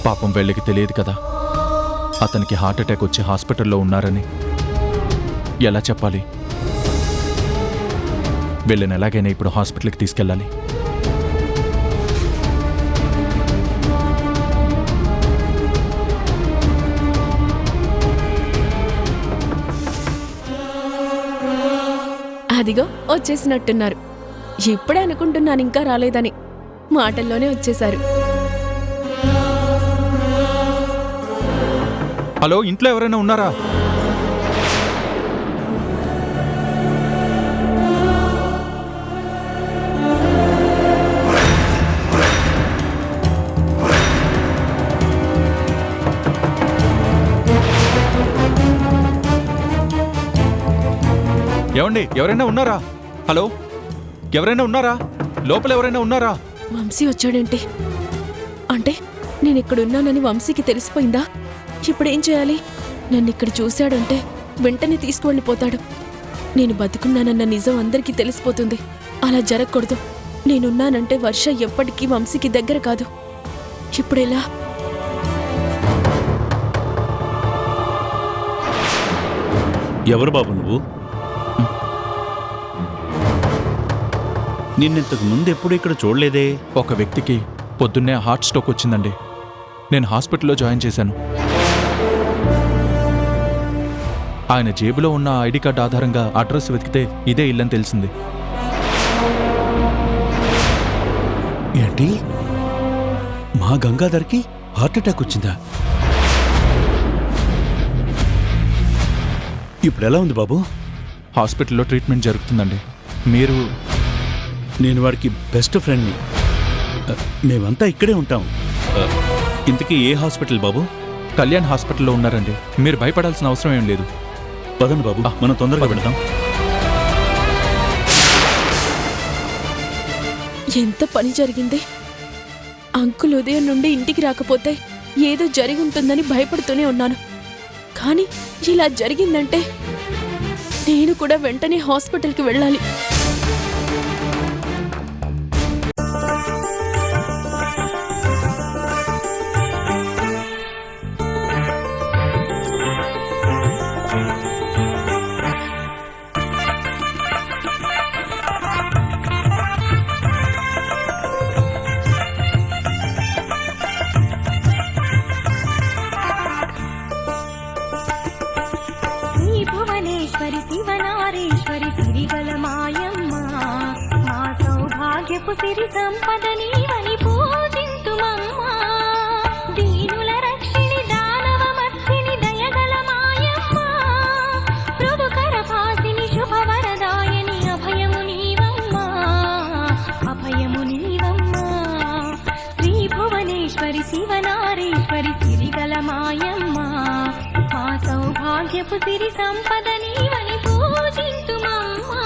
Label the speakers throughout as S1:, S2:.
S1: పాపం వీళ్ళకి తెలియదు కదా అతనికి హార్ట్ అటాక్ వచ్చి హాస్పిటల్లో ఉన్నారని. ఎలా చెప్పాలి? వీళ్ళని ఎలాగైనా ఇప్పుడు హాస్పిటల్కి తీసుకెళ్ళాలి.
S2: అదిగో వచ్చేసినట్టున్నారు. ఇప్పుడే అనుకుంటున్నాను ఇంకా రాలేదని. మాటల్లోనే వచ్చేశారు.
S1: హలో, ఇంట్లో ఎవరైనా ఉన్నారా? ఏమండి, ఎవరైనా ఉన్నారా? హలో, ఎవరైనా ఉన్నారా? లోపల ఎవరైనా ఉన్నారా?
S2: వంశీ వచ్చాడేంటి? అంటే నేను ఇక్కడున్నానని వంశీకి తెలిసిపోయిందా? ఇప్పుడేం చేయాలి? నన్ను ఇక్కడ చూశాడంటే వెంటనే తీసుకువెళ్ళిపోతాడు. నేను బతుకున్నానన్న నిజం అందరికీ తెలిసిపోతుంది. అలా జరగకూడదు. నేనున్నానంటే వర్ష ఎప్పటికీ వంశీకి దగ్గర కాదు. ఇప్పుడెలా?
S3: ఎవరు బాబు నువ్వు? నిన్నింతకు ముందు ఎప్పుడు ఇక్కడ చూడలేదే.
S1: ఒక వ్యక్తికి పొద్దున్నే హార్ట్ స్ట్రోక్ వచ్చిందండి. నేను హాస్పిటల్లో జాయిన్ చేశాను. ఆయన జేబులో ఉన్న ఐడి కార్డు ఆధారంగా అడ్రస్ వెతికితే ఇదే ఇల్లని తెలిసింది.
S3: ఏంటి, మా గంగాధర్కి హార్ట్ అటాక్ వచ్చిందా? ఇప్పుడు ఎలా ఉంది బాబు?
S1: హాస్పిటల్లో ట్రీట్మెంట్ జరుగుతుందండి. మీరు?
S3: నేను వాడికి బెస్ట్ ఫ్రెండ్ని. మేమంతా ఇక్కడే ఉంటాం. ఇంతకీ ఏ హాస్పిటల్ బాబు?
S1: కళ్యాణ్ హాస్పిటల్లో ఉన్నారండి. మీరు భయపడాల్సిన అవసరం ఏం లేదు.
S3: పదండి బాబు, మనం తొందరగా వెళదాం.
S2: ఎంత పని జరిగింది! అంకుల్ ఉదయం నుండి ఇంటికి రాకపోతే ఏదో జరిగి ఉంటుందని భయపడుతూనే ఉన్నాను. కానీ ఇలా జరిగిందంటే నేను కూడా వెంటనే హాస్పిటల్కి వెళ్ళాలి.
S4: భువనేశ్వరి శివనారీశ్వరి సిరిగల మాయమ్మ, మా సౌభాగ్యపు సిరి సంపద నీవని పూజింతుమమ్మా. దీనుల రక్షిణి దానవ మర్దిని దయగల మాయమ్మ, మృదుకర భాసిని శుభవరదాయని అభయము నీవమ్మా, అభయము నీవమ్మా. శ్రీ భువనేశ్వరి శివనారీశ్వరి సిరిగల మాయమ్మ, మా సౌభాగ్యపు సిరి సంపద నీవని పూజింతుమమ్మా.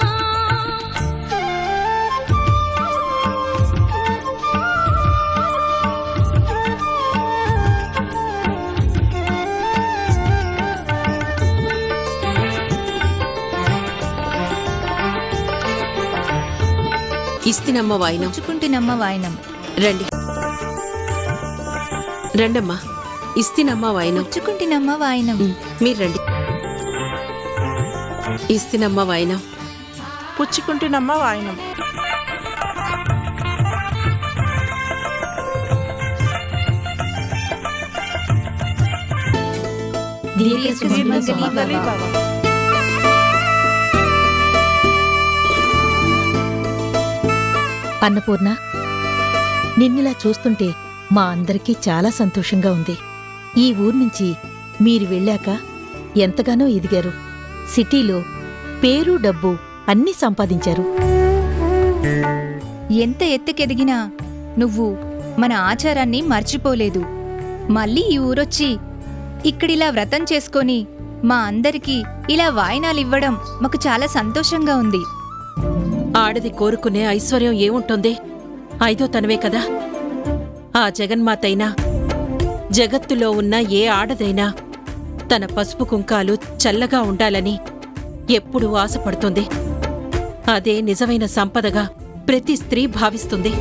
S5: ఇస్తినమ్మ వాయినం.
S6: పుచ్చుకుంటున్నమ్మ వాయినం.
S5: రండి రండమ్మా. ఇస్తినమ్మ వాయినం.
S6: పుచ్చుకుంటున్నమ్మ వాయినం.
S5: మీరు రండి. ఇస్తినమ్మ వాయినం.
S7: పుచ్చుకుంటున్నమ్మ వాయినం.
S8: అన్నపూర్ణ, నిన్నిలా చూస్తుంటే మా అందరికీ చాలా సంతోషంగా ఉంది. ఈ ఊరు నుంచి మీరు వెళ్ళాక ఎంతగానో ఎదిగారు. సిటీలో పేరు డబ్బు అన్నీ సంపాదించారు.
S6: ఎంత ఎత్తుకెదిగినా నువ్వు మన ఆచారాన్ని మర్చిపోలేదు. మళ్ళీ ఈ ఊరొచ్చి ఇక్కడిలా వ్రతం చేసుకొని మా అందరికీ ఇలా వాయినాలివ్వడం మాకు చాలా సంతోషంగా ఉంది.
S5: ఆడది కోరుకునే ఐశ్వర్యం ఏముంటుంది? ఐదో తనవే కదా. ఆ జగన్మాతైనా జగత్తులో ఉన్న ఏ ఆడదైనా తన పసుపు కుంకాలు చల్లగా ఉండాలని ఎప్పుడూ ఆశపడుతుంది. అదే నిజమైన సంపదగా ప్రతి స్త్రీ భావిస్తుంది.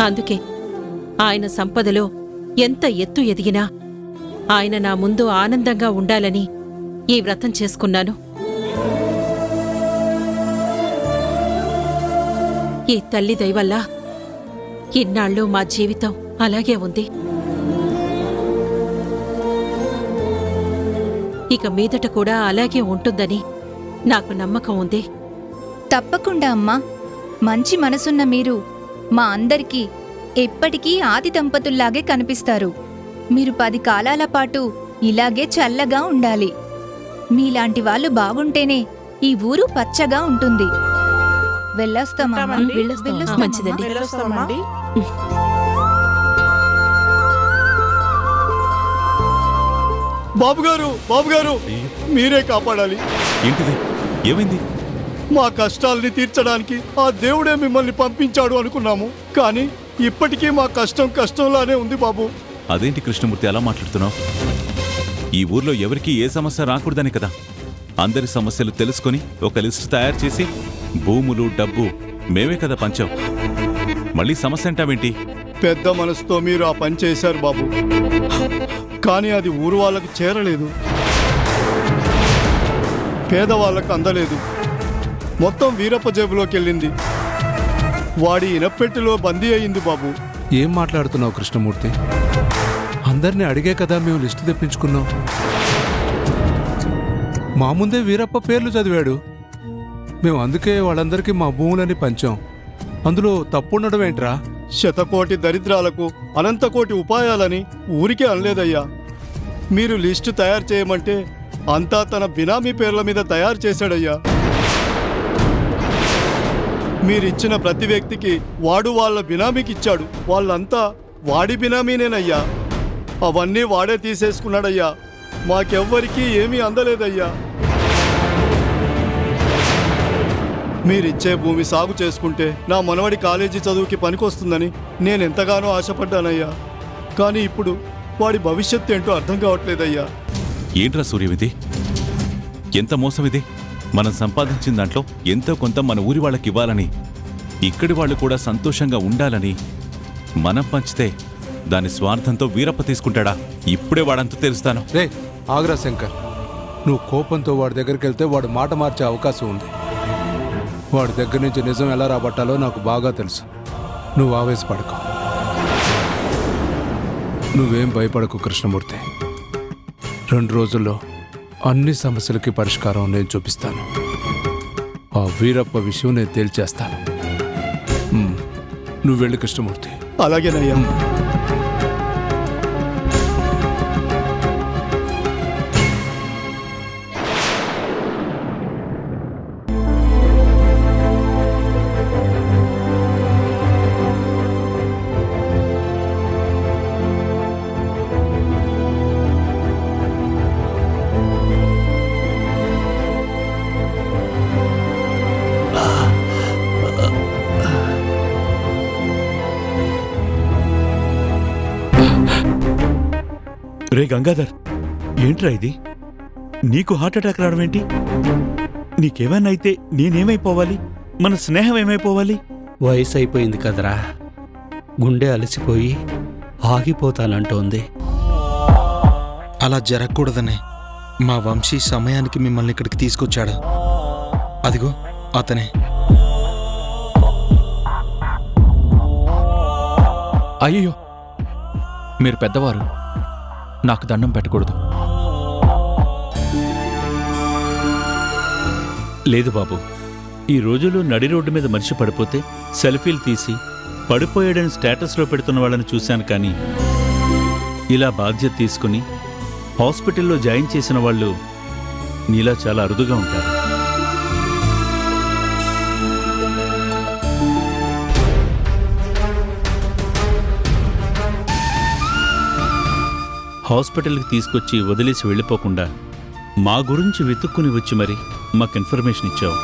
S5: అందుకే ఆయన సంపదలో ఎంత ఎత్తు ఎదిగినా ఆయన నా ముందు ఆనందంగా ఉండాలని ఈ వ్రతం చేసుకున్నాను. ఈ తల్లి దయ వల్ల ఇన్నాళ్ళు మా జీవితం అలాగే ఉంది. ఇక మీదట కూడా అలాగే ఉంటుందని నాకు నమ్మకం ఉంది.
S6: తప్పకుండా అమ్మా. మంచి మనసున్న మీరు మా అందరికీ ఎప్పటికీ ఆది దంపతుల్లాగే కనిపిస్తారు. మీరు 10 కాలాల పాటు ఇలాగే చల్లగా ఉండాలి. మీలాంటి వాళ్ళు బాగుంటేనే ఈ ఊరు పచ్చగా ఉంటుంది. వెళ్ళొస్తామమ్మా.
S7: ఉంటామండి.
S6: వెళ్ళొస్తామమ్మా.
S5: మంచిదండి.
S7: వెళ్ళొస్తామండి.
S9: బాబుగారు మీరే కాపాడాలి.
S3: ఏంటిది? ఏమైంది?
S9: మా కష్టాల్ని తీర్చడానికి ఆ దేవుడే మిమ్మల్ని పంపించాడు అనుకున్నాము, కానీ ఇప్పటికీ మా కష్టం కష్టంలానే ఉంది బాబు.
S3: అదేంటి కృష్ణమూర్తి అలా మాట్లాడుతున్నావు? ఈ ఊర్లో ఎవరికీ ఏ సమస్య రాకూడదని కదా అందరి సమస్యలు తెలుసుకొని ఒక లిస్టు తయారు చేసి భూములు డబ్బు మేమే కదా పంచాం. మళ్ళీ సమస్య అంటావేంటి?
S9: పెద్ద మనసుతో మీరు ఆ పని చేశారు బాబు, కానీ అది ఊరు వాళ్ళకు చేరలేదు, పేదవాళ్ళకు అందలేదు. మొత్తం వీరప్ప జేబులోకి వెళ్ళింది. వాడి ఇనపెట్టెలో బందీ అయింది బాబు.
S10: ఏం మాట్లాడుతున్నావు కృష్ణమూర్తి? అందరినీ అడిగే కదా మేము లిస్టు తెప్పించుకున్నాం. మా ముందే వీరప్ప పేర్లు చదివాడు. మేము అందుకే వాళ్ళందరికీ మా భూములని పంచాం. అందులో తప్పుండడం ఏంట్రా?
S9: శతకోటి దరిద్రాలకు అనంతకోటి ఉపాయాలని ఊరికే అనలేదయ్యా. మీరు లిస్టు తయారు చేయమంటే అంతా తన బినామీ పేర్ల మీద తయారు చేశాడయ్యా. మీరిచ్చిన ప్రతి వ్యక్తికి వాడు వాళ్ళ బినామీకి ఇచ్చాడు. వాళ్ళంతా వాడి బినామీనేనయ్యా. అవన్నీ వాడే తీసేసుకున్నాడయ్యా. మాకెవ్వరికీ ఏమీ అందలేదయ్యా. మీరిచ్చే భూమి సాగు చేసుకుంటే నా మనవడి కాలేజీ చదువుకి పనికొస్తుందని నేనెంతగానో ఆశపడ్డానయ్యా. కానీ ఇప్పుడు వాడి భవిష్యత్తు ఏంటో అర్థం కావట్లేదయ్యా.
S3: ఏంట్రా సూర్యవిధి? ఎంత మోసం ఇది! మనం సంపాదించిన దాంట్లో ఎంతో కొంత మన ఊరి వాళ్ళకి ఇవ్వాలని, ఇక్కడి వాళ్ళు కూడా సంతోషంగా ఉండాలని మనం పంచితే దాని స్వార్థంతో వీరప్ప తీసుకుంటాడా? ఇప్పుడే వాడంతా తెలుస్తాను.
S10: రే ఆగ్రా శంకర్, నువ్వు కోపంతో వాడి దగ్గరికి వెళ్తే వాడు మాట మార్చే అవకాశం ఉంది. వాడి దగ్గర నుంచి నిజం ఎలా రాబట్టాలో నాకు బాగా తెలుసు. నువ్వు ఆవేశపడకు. నువ్వేం భయపడకు కృష్ణమూర్తి. 2 రోజుల్లో అన్ని సమస్యలకి పరిష్కారం నేను చూపిస్తాను. ఆ వీరప్ప విషయం నేను తేల్చేస్తాను. నువ్వు వెళ్ళి కృష్ణమూర్తి.
S9: అలాగేనయ్యా.
S3: రే గంగాధర్, ఏంట్రా ఇది? నీకు హార్ట్ అటాక్ రావడం ఏంటి? నీకేమైనా అయితే నేనేమైపోవాలి? మన స్నేహం ఏమైపోవాలి?
S11: వయసు అయిపోయింది కదరా, గుండె అలసిపోయి ఆగిపోతానంటోంది.
S12: అలా జరగకూడదనే మా వంశీ సమయానికి మిమ్మల్ని ఇక్కడికి తీసుకొచ్చాడు. అదిగో అతనే.
S1: అయ్యో, మీరు పెద్దవారు, నాకు దండం పెట్టకూడదు.
S3: లేదు బాబు, ఈ రోజుల్లో నడి రోడ్డు మీద మనిషి పడిపోతే సెల్ఫీలు తీసి పడిపోయాడని స్టేటస్లో పెడుతున్న వాళ్ళని చూశాను, కానీ ఇలా బాధ్యత తీసుకుని హాస్పిటల్లో జాయిన్ చేసిన వాళ్ళు నీలా చాలా అరుదుగా ఉంటారు. హాస్పిటల్కి తీసుకొచ్చి వదిలేసి వెళ్ళిపోకుండా మా గురించి వెతుక్కుని వచ్చి మరి మాకు ఇన్ఫర్మేషన్ ఇచ్చావు.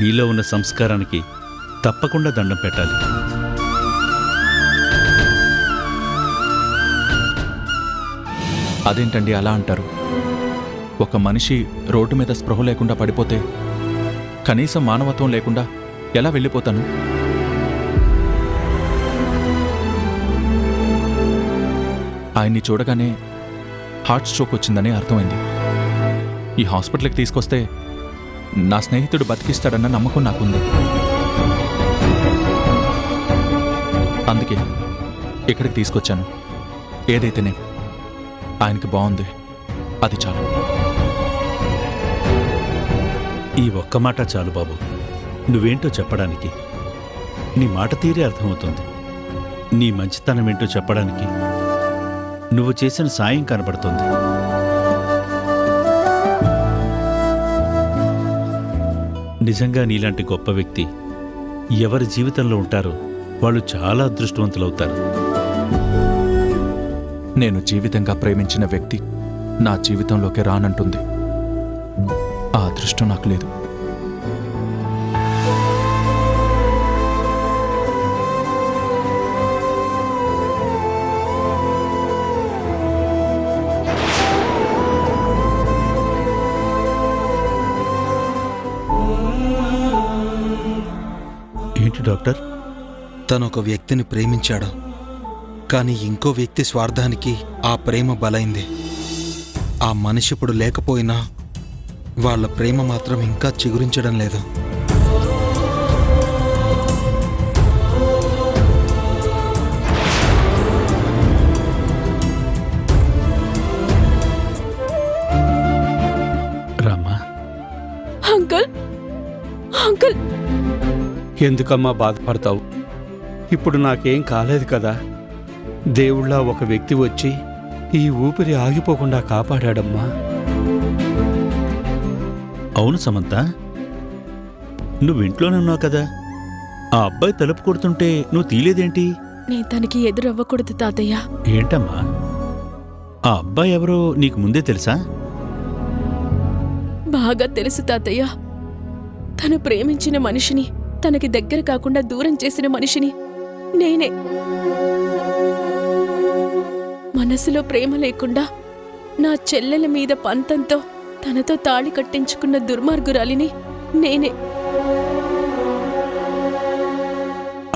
S3: నీలో ఉన్న సంస్కారానికి తప్పకుండా దండం పెట్టాలి.
S1: అదేంటండి అలా అంటారు? ఒక మనిషి రోడ్డు మీద స్పృహ లేకుండా పడిపోతే కనీసం మానవత్వం లేకుండా ఎలా వెళ్ళిపోతాను? ఆయన్ని చూడగానే హార్ట్ స్ట్రోక్ వచ్చిందని అర్థమైంది. ఈ హాస్పిటల్కి తీసుకొస్తే నా స్నేహితుడు బతికిస్తాడన్న నమ్మకం నాకుంది. అందుకే ఇక్కడికి తీసుకొచ్చాను. ఏదైతేనే ఆయనకి బాగుంది, అది చాలు.
S11: ఈ ఒక్క మాట చాలు బాబు, నువ్వేంటో చెప్పడానికి. నీ మాట తీరే అర్థమవుతుంది. నీ మంచితనం ఏంటో చెప్పడానికి నువ్వు చేసిన సాయం కనబడుతుంది. నిజంగా నీలాంటి గొప్ప వ్యక్తి ఎవరి జీవితంలో ఉంటారో వాళ్ళు చాలా అదృష్టవంతులవుతారు.
S1: నేను జీవితంగా ప్రేమించిన వ్యక్తి నా జీవితంలోకి రానంటుంది. ఆ అదృష్టం నాకు లేదు.
S11: ఏంటి డాక్టర్?
S12: తను ఒక వ్యక్తిని ప్రేమించాడు, కానీ ఇంకో వ్యక్తి స్వార్థానికి ఆ ప్రేమ బలైంది. ఆ మనిషి ఇప్పుడు లేకపోయినా వాళ్ళ ప్రేమ మాత్రం ఇంకా చిగురించడం లేదు.
S11: రామ్మా.
S2: అంకుల్, అంకుల్,
S11: ఎందుకమ్మా బాధపడతావు? ఇప్పుడు నాకేం కాలేదు కదా. దేవుళ్ళ ఒక వ్యక్తి వచ్చి ఈ ఊపిరి ఆగిపోకుండా కాపాడాడమ్మా. అవును సమంత, నువ్వింట్లోనే ఉన్నావు కదా. ఆ అబ్బాయి తలుపు కొడుతుంటే నువ్వు తీలేదేంటి?
S2: నేను తనకి ఎదురవ్వకూడదు తాతయ్య.
S11: ఏంటమ్మా, ఆ అబ్బాయి ఎవరో నీకు ముందే తెలుసా?
S2: బాగా తెలుసు తాతయ్య. తను ప్రేమించిన మనిషిని తనకి దగ్గర కాకుండా దూరం చేసిన మనిషిని నేనే. మనసులో ప్రేమ లేకుండా నా చెల్లెల మీద పంతంతో తనతో తాళి కట్టించుకున్న దుర్మార్గురాలిని నేనే.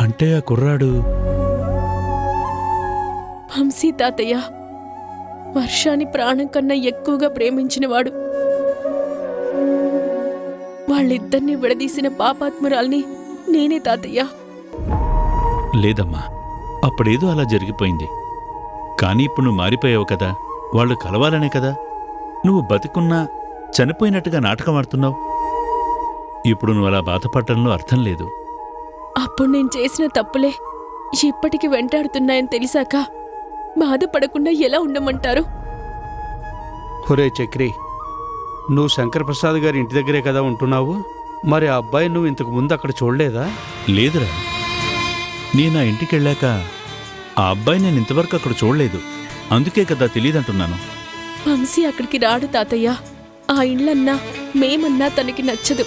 S11: అంటే ఆ కుర్రాడు
S2: వంశీ తాతయ్య. వర్షాన్ని ప్రాణం కన్నా ఎక్కువగా ప్రేమించినవాడు. వాళ్ళిద్దరినీ విడదీసిన పాపాత్మురాల్ని నేనే తాతయ్య.
S11: లేదమ్మా, అప్పుడేదో అలా జరిగిపోయింది. కానీ ఇప్పుడు నువ్వు మారిపోయావు కదా. వాళ్ళు కలవాలనే కదా నువ్వు బతికున్నా చనిపోయినట్టుగా నాటకం ఆడుతున్నావు. ఇప్పుడు నువ్వు అలా బాధపడటంలో అర్థం లేదు.
S2: అప్పుడు నేను చేసిన తప్పులే ఇప్పటికి వెంటాడుతున్నాయని తెలిసాక బాధపడకుండా ఎలా ఉండమంటారు?
S11: ఒరే చక్రి, నువ్వు శంకరప్రసాద్ గారి ఇంటి దగ్గరే కదా ఉంటున్నావు. మరి ఆ అబ్బాయి నువ్వు ఇంతకు ముందు అక్కడ చూడలేదా? లేదురా, నేను ఆ ఇంటికి వెళ్ళాక ఆ అబ్బాయి నేను ఇంతవరకు అక్కడ చూడలేదు. అందుకే కదా తెలియదంటున్నాను.
S2: వంశీ అక్కడికి రాడు తాతయ్య. ఆ ఇళ్ళన్నా మేమన్నా తనకి నచ్చదు.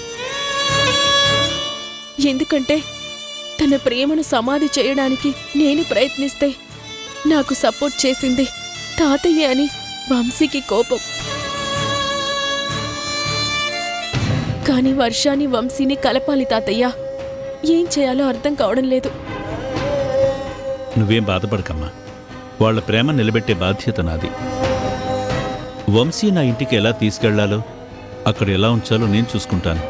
S2: ఎందుకంటే తన ప్రేమను సమాధి చేయడానికి నేను ప్రయత్నిస్తే నాకు సపోర్ట్ చేసింది తాతయ్య అని వంశీకి కోపం. కానీ వర్షాన్ని వంశీని కలపాలి తాతయ్య. ఏం చేయాలో అర్థం కావడం లేదు.
S11: నువ్వేం బాధపడకమ్మా, వాళ్ళ ప్రేమ నిలబెట్టే బాధ్యత నాది. వంశీ నా ఇంటికి ఎలా తీసుకెళ్లాలో అక్కడ ఎలా ఉంచాలో నేను చూసుకుంటాను.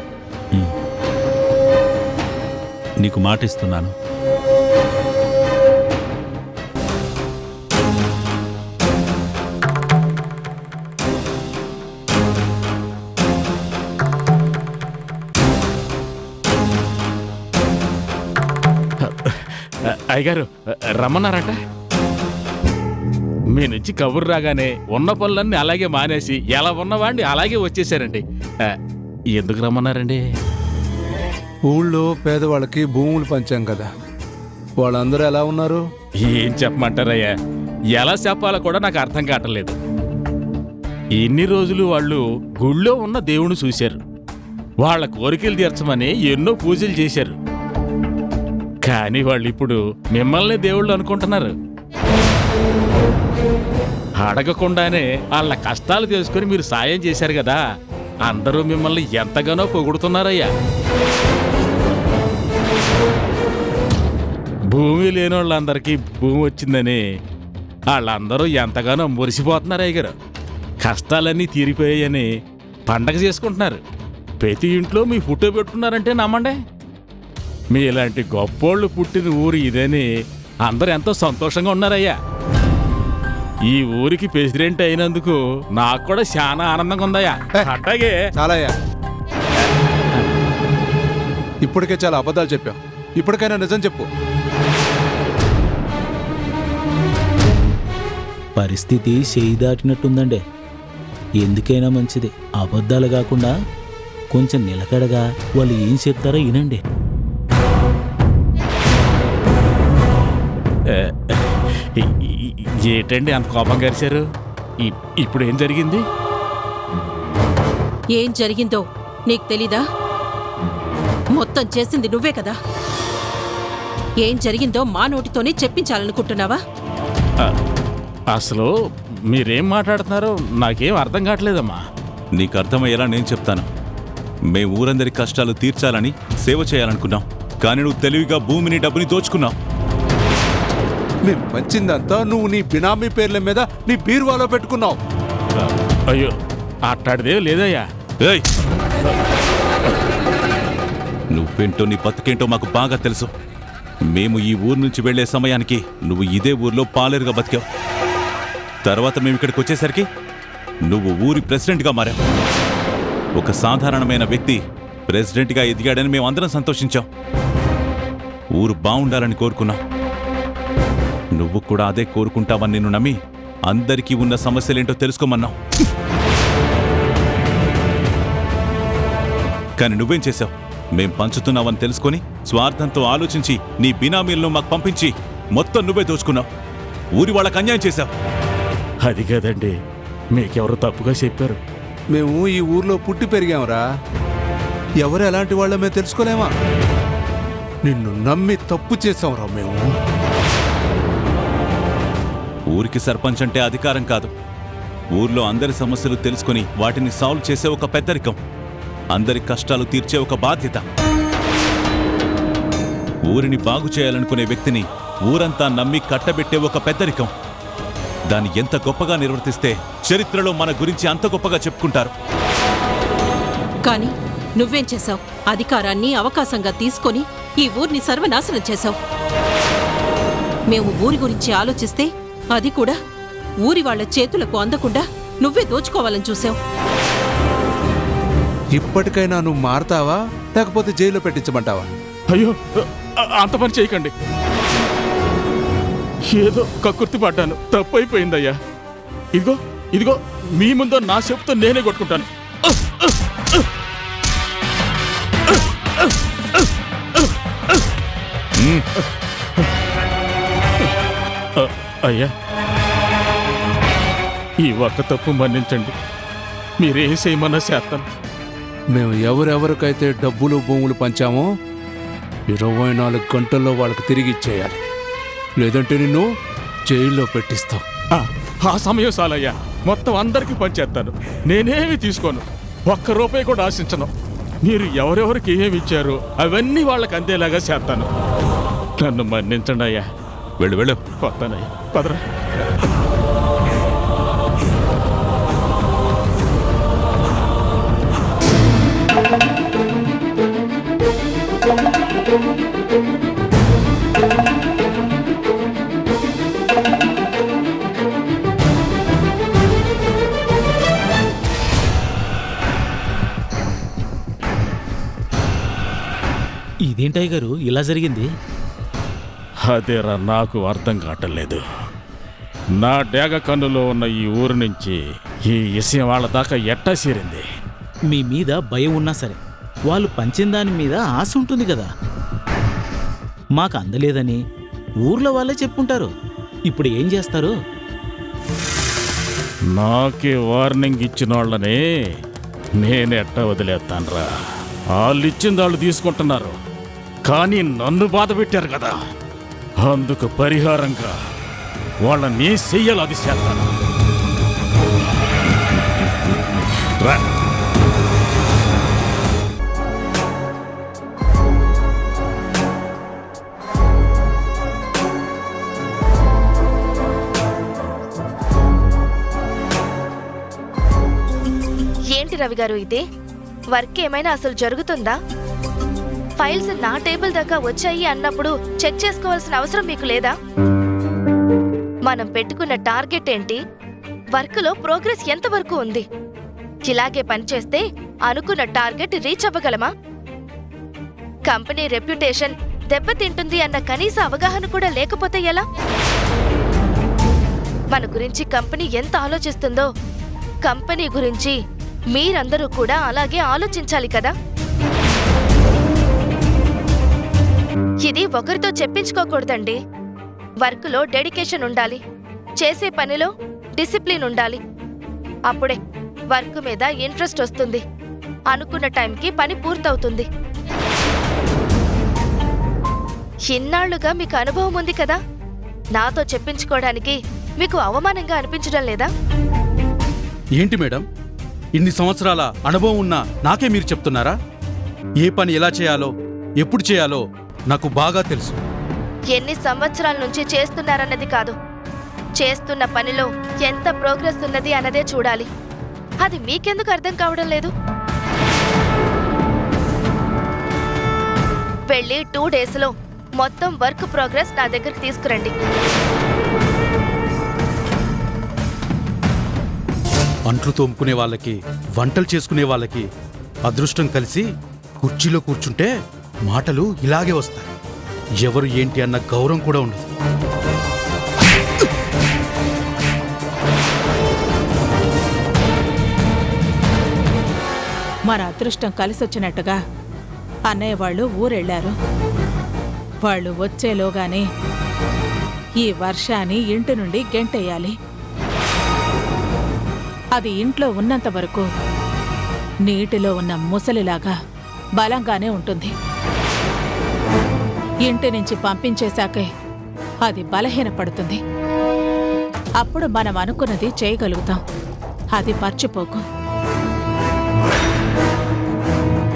S11: నీకు మాటిస్తున్నాను.
S13: అయ్యగారు రమ్మన్నారట. మీ నుంచి కబురు రాగానే ఉన్న పనులన్నీ అలాగే మానేసి ఎలా ఉన్నవాడిని అలాగే వచ్చేసారండి. ఎందుకు రమ్మన్నారండి?
S10: ఊళ్ళో పేదవాళ్ళకి భూములు పంచాం కదా, వాళ్ళందరూ ఎలా ఉన్నారు?
S13: ఏం చెప్పమంటారయ్యా, ఎలా చెప్పాలో కూడా నాకు అర్థం కావట్లేదు. ఎన్ని రోజులు వాళ్ళు గుళ్ళో ఉన్న దేవుణ్ణి చూశారు, వాళ్ళ కోరికలు తీర్చమని ఎన్నో పూజలు చేశారు. కానీ వాళ్ళు ఇప్పుడు మిమ్మల్ని దేవుళ్ళు అనుకుంటున్నారు. అడగకుండానే వాళ్ళ కష్టాలు తెలుసుకుని మీరు సాయం చేశారు కదా, అందరూ మిమ్మల్ని ఎంతగానో పొగుడుతున్నారయ్యా. భూమి లేని వాళ్ళందరికీ భూమి వచ్చిందని వాళ్ళందరూ ఎంతగానో మురిసిపోతున్నారు అయ్యగారు. కష్టాలన్నీ తీరిపోయాయని పండగ చేసుకుంటున్నారు. ప్రతి ఇంట్లో మీ ఫోటో పెట్టుకున్నారంటే నమ్మండి. మీలాంటి గొప్పోళ్ళు పుట్టిన ఊరు ఇదని అందరూ ఎంతో సంతోషంగా ఉన్నారయ్యా. ఈ ఊరికి ప్రెసిడెంట్ అయినందుకు నాకు కూడా చాలా ఆనందంగా ఉందయ్యా. అట్లాగే
S10: చాలయ్యా, ఇప్పటికే చాలా అబద్ధాలు చెప్పావు. ఇప్పటికైనా నిజం చెప్పు.
S11: పరిస్థితి చేయి దాటినట్టుందండి. ఎందుకైనా మంచిది అబద్ధాలు కాకుండా కొంచెం నిలకడగా వాళ్ళు ఏం చెప్తారో వినండి.
S13: ఏంటండి అంత కోపం గరిచారు? ఇప్పుడు ఏం జరిగింది?
S5: ఏం జరిగిందో నీకు తెలీదా? మొత్తం చేసింది నువ్వే కదా. ఏం జరిగిందో మా నోటితోనే చెప్పించాలనుకుంటున్నావా?
S13: అసలు మీరేం మాట్లాడుతున్నారో నాకేం అర్థం కావట్లేదమ్మా.
S3: నీకు అర్థమయ్యేలా నేను చెప్తాను. మేం ఊరందరి కష్టాలు తీర్చాలని సేవ చేయాలనుకున్నాం, కానీ నువ్వు తెలివిగా భూమిని డబ్బుని దోచుకున్నావు.
S10: మేము పంచిందంతా నువ్వు నీ బినామీ పేర్ల మీద నీ బీరువాలో పెట్టుకున్నావు.
S13: అయ్యో అట్టాడిదే లేదయ్యా.
S3: ఏయ్! నువ్వేంటో నీ బతుకేంటో మాకు బాగా తెలుసు. మేము ఈ ఊరు నుంచి వెళ్లే సమయానికి నువ్వు ఇదే ఊర్లో పాలేరుగా బతికావు. తర్వాత మేము ఇక్కడికి వచ్చేసరికి నువ్వు ఊరి ప్రెసిడెంట్గా మారావు. ఒక సాధారణమైన వ్యక్తి ప్రెసిడెంట్గా ఎదిగాడని మేమందరం సంతోషించాం. ఊరు బాగుండాలని కోరుకున్నాం. నువ్వు కూడా అదే కోరుకుంటావని నిన్ను నమ్మి అందరికీ ఉన్న సమస్యలేంటో తెలుసుకోమన్నావు. కానీ నువ్వేం చేశావు? మేం పంచుతున్నావని తెలుసుకొని స్వార్థంతో ఆలోచించి నీ బినామీలను మాకు పంపించి మొత్తం నువ్వే దోచుకున్నావు. ఊరి వాళ్ళకి అన్యాయం చేశావు.
S13: అది కదండి, మీకెవరు తప్పుగా చెప్పారు.
S10: మేము ఈ ఊర్లో పుట్టి పెరిగాంరా. ఎవరు ఎలాంటి వాళ్ళమే తెలుసుకోలేమా? నిన్ను నమ్మి తప్పు చేసాంరా మేము.
S3: ఊరికి సర్పంచ్ అంటే అధికారం కాదు, ఊర్లో అందరి సమస్యలు తెలుసుకొని వాటిని సాల్వ్ చేసే ఒక పెద్దరికం, అందరి కష్టాలు తీర్చే ఒక బాధ్యత. ఊరిని బాగు చేయాలనుకునే వ్యక్తిని ఊరంతా నమ్మి కట్టబెట్టే ఒక పెద్దరికం. దాన్ని ఎంత గొప్పగా నిర్వర్తిస్తే చరిత్రలో మన గురించి అంత గొప్పగా చెప్పుకుంటారు.
S5: కానీ నువ్వేం చేశావు? అధికారాన్ని అవకాశంగా తీసుకొని ఈ ఊరిని సర్వనాశనం చేశావు. మేము ఊరి గురించి ఆలోచిస్తే అది కూడా ఊరి వాళ్ళ చేతులకు అందకుండా నువ్వే దోచుకోవాలని చూసావు.
S10: ఇప్పటికైనా నువ్వు మారతావా లేకపోతే జైల్లో పెట్టించమంటావా?
S13: అయ్యో అంత పని చేయకండి. ఏదో కక్కుర్తి పడ్డాను, తప్పు అయిపోయిందయ్యా. ఇదిగో ఇదిగో మీ ముందు నా చెప్తూ నేనే కొట్టుకుంటాను. అయ్యా ఈ ఒక్క తప్పు మన్నించండి. మీరేం చేయమన్నా చేస్తాను.
S10: మేము ఎవరెవరికైతే డబ్బులు భూములు పంచామో 24 గంటల్లో వాళ్ళకి తిరిగి ఇచ్చేయాలి, లేదంటే నిన్ను జైల్లో పెట్టిస్తాం.
S13: ఆ సమయం చాలయ్యా, మొత్తం అందరికీ పంచేస్తాను. నేనేమి తీసుకోను, ఒక్క రూపాయి కూడా ఆశించను. మీరు ఎవరెవరికి ఏమి ఇచ్చారో అవన్నీ వాళ్ళకి అందేలాగా చేస్తాను. నన్ను మన్నించండి అయ్యా.
S3: వెళ్ళు వెళ్ళు.
S13: వస్తానయ్యా, పదరా.
S11: ఇదేంటయ్య గారు ఇలా జరిగింది?
S13: అదేరా నాకు అర్థం కావట్లేదు. నా డేగ కన్నులో ఉన్న ఈ ఊరు నుంచి ఈ విషయం వాళ్ళ దాకా ఎట్టా చేరింది?
S11: మీ మీద భయం ఉన్నా సరే వాళ్ళు పంచిన దాని మీద ఆశ ఉంటుంది కదా. మాకు అందలేదని ఊర్లో వాళ్ళే చెప్పుంటారు. ఇప్పుడు ఏం చేస్తారు?
S13: నాకే వార్నింగ్ ఇచ్చిన వాళ్ళని నేనెట్టా వదిలేస్తానురా. వాళ్ళు ఇచ్చింది వాళ్ళు తీసుకుంటున్నారు, కానీ నన్ను బాధ పెట్టారు కదా, అందుకు పరిహారంగా వాళ్ళని చెయ్యాలి, అది చేస్తాను. రా.
S14: ఏంటి రవి గారు ఇది? వర్క్ ఏమైనా అసలు జరుగుతుందా? ఫైల్స్ నా టేబుల్ దాకా వచ్చాయి అన్నప్పుడు చెక్ చేసుకోవాల్సిన అవసరం మీకు లేదా? మనం పెట్టుకున్న టార్గెట్ ఏంటి? వర్క్లో ప్రోగ్రెస్ ఎంతవరకు ఉంది? ఇలాగే పనిచేస్తే అనుకున్న టార్గెట్ రీచ్ అవ్వగలమా? కంపెనీ రెప్యుటేషన్ దెబ్బతింటుంది అన్న కనీస అవగాహన కూడా లేకపోతే ఎలా? మన గురించి కంపెనీ ఎంత ఆలోచిస్తుందో కంపెనీ గురించి మీరందరూ కూడా అలాగే ఆలోచించాలి కదా. ఇది ఒకరితో చెప్పించుకోకూడదండి. వర్క్లో డెడికేషన్ ఉండాలి, చేసే పనిలో డిసిప్లిన్ ఉండాలి. అప్పుడే వర్క్ మీద ఇంట్రెస్ట్ వస్తుంది, అనుకున్న టైంకి పని పూర్తవుతుంది. ఇన్నాళ్లుగా మీకు అనుభవం ఉంది కదా, నాతో చెప్పించుకోవడానికి మీకు అవమానంగా అనిపించడం లేదా?
S11: ఏంటి మేడం, ఇన్ని సంవత్సరాల అనుభవం ఉన్న నాకే మీరు చెప్తున్నారా? ఏ పని ఎలా చేయాలో ఎప్పుడు చేయాలో నాకు బాగా తెలుసు.
S14: ఎన్ని సంవత్సరాల నుంచి చేస్తున్నారన్నది కాదు, చేస్తున్న పనిలో ఎంత ప్రోగ్రెస్ ఉన్నది అన్నదే చూడాలి. అది మీకెందుకు అర్థం కావడం లేదు? వెళ్ళి 2 డేస్లో మొత్తం వర్క్ ప్రోగ్రెస్ నా దగ్గరికి తీసుకురండి.
S11: అంట్లు తోముకునే వాళ్ళకి, వంటలు చేసుకునే వాళ్ళకి అదృష్టం కలిసి కుర్చీలో కూర్చుంటే మాటలు ఇలాగే వస్తాయి. ఎవరు ఏంటి అన్న గౌరవం కూడా ఉండదు.
S7: మన అదృష్టం కలిసొచ్చినట్టుగా అన్నయ్య వాళ్ళు ఊరెళ్ళారు. వాళ్ళు వచ్చేలోగానే ఈ వర్షాన్ని ఇంటి నుండి గెంటేయాలి. అది ఇంట్లో ఉన్నంత వరకు నీటిలో ఉన్న ముసలిలాగా బలంగానే ఉంటుంది. ఇంటి నుంచి పంపించేశాకే అది బలహీనపడుతుంది. అప్పుడు మనం అనుకున్నది చేయగలుగుతాం. అది మర్చిపోకు.